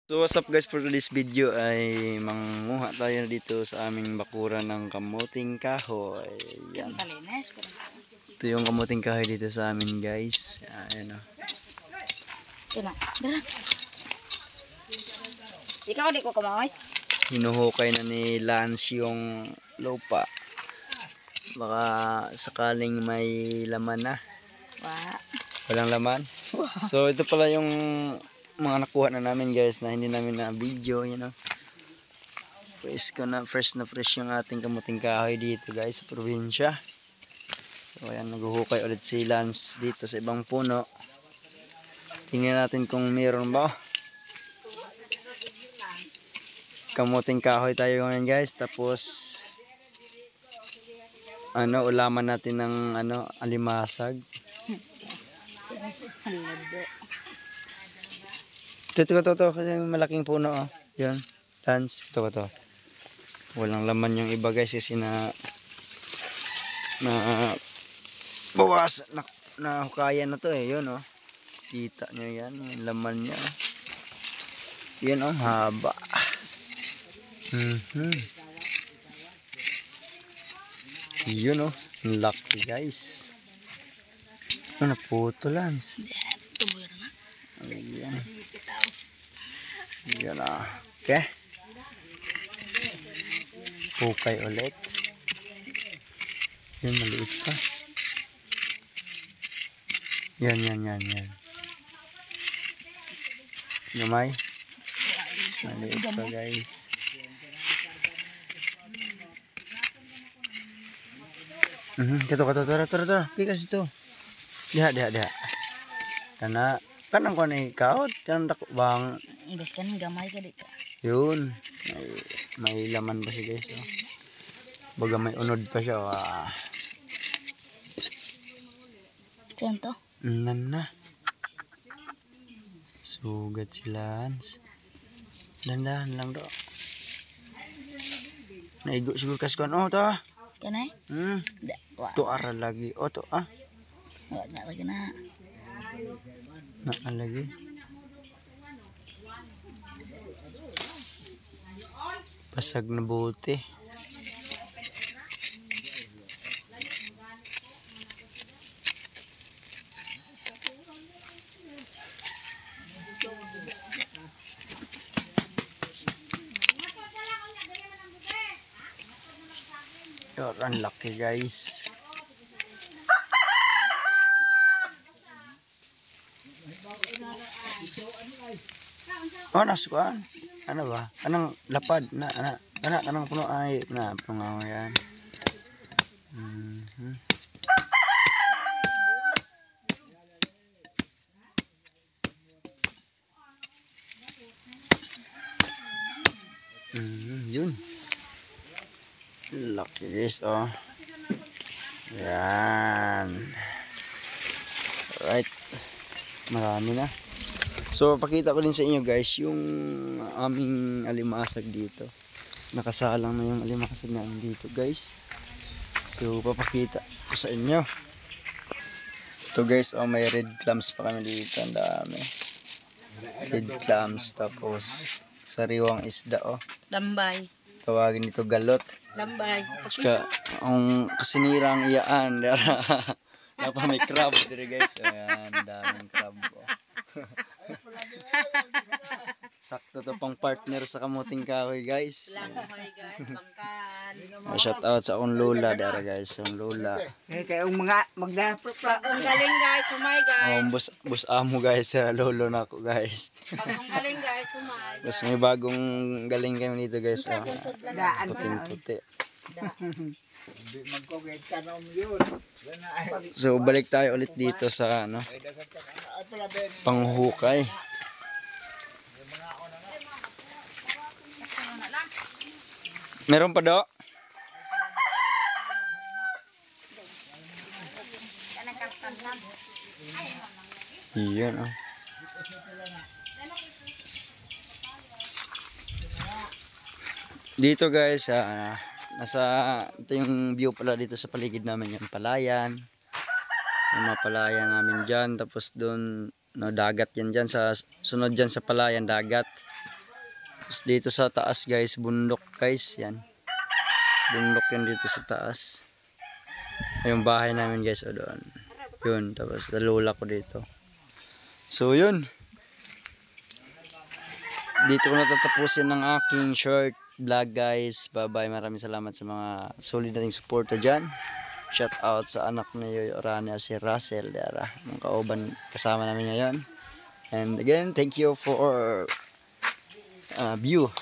So what's up guys, for today's video ay manguha tayo dito sa aming bakuran ng kamuting kahoy. Yan. Ito yung kamuting kahoy dito sa amin guys. Ayan o. Ikaw di ko kumaoy. Hinuhukay na ni Lance yung lupa. Baka sakaling may laman na. Walang laman. So ito pala yung mga nakuha na namin guys na hindi namin na video, you know. Fresh na fresh yung ating kamuting kahoy dito guys sa probinsya. So ayan, naghuhukay ulit si Lance dito sa ibang puno. Tingnan natin kung meron ba. Kamuting kahoy tayo ngayon guys, tapos ulaman natin ng alimasag. Ito kasi malaking puno oh. Yan, Lance, ito. Walang laman yung iba guys kasi na bawas na hukayan na to eh, yun oh. Kita nyo yan, yung laman niya. Yan oh, haba. Yun oh, lucky guys. Naputo Lance. Ayan. Yan ah. Okay. Hukay ulit. Yan, maliit pa. Yan. Gamay. Maliit pa guys. Tara. Pikas ito. Diha. Kanang ko na ikaw. Kanang dako bang. Ibas ka ng gamay ka dito. Yun. May laman pa siya guys. Oh. Baga may unod pa siya. Saan to? Na. Sugat si Lance. Dandahan lang do. Naigo siguro kaskon. Oh, to. Kanay? To ara lagi. Oh, to ah. Wala lagi na. Lagi. Pasag na buti. Ang laki guys. Oh, nasukan. Ano ba? Anong lapad na kanang puno ay na pungaw yan. Yun. Lucky guys, oh. Yan. Right. Marami na. So, pakita ko din sa inyo guys yung aming alimasag dito. Nakasalang na yung alimasag namin dito guys. So, papakita ko sa inyo. Ito guys, oh, may red clams pa kami dito. Ang dami. Red clams, tapos sariwang isda, oh. Lambay. Tawagin dito galot. Lambay. Ang kasinirang iyaan. Dapat may crab dito guys. Ayan, daming crab, oh. Sakto to pang partner sa kamuting kahoy guys. Shout out sa akong lola dara guys, ang lola. Kaya ang mga Ang galing guys, umay guys. Bus amo guys, lolo na ako guys. Ang galing guys, umay. Tapos may bagong galing kami dito guys. Puting-puti. So balik tayo ulit dito sa panghuhukay. Meron pa do? Iyan oh. Dito guys, ito yung view pala dito sa paligid namin, yung palayan. Yung mga palayan namin dyan. Tapos doon, no, dagat yan dyan. Sunod dyan sa palayan, dagat. Tapos dito sa taas guys, bundok guys, yan. Bundok yan dito sa taas. Yung bahay namin guys, o doon. Yun, tapos sa lola ko dito. So yun. Dito ko natatapusin ng aking short vlog guys. Bye bye, maraming salamat sa mga solid nating suporta dyan. Shout out sa anak ni Yoyo Rania, si Russell Dara, mga kauban kasama namin ngayon. And again, thank you for view.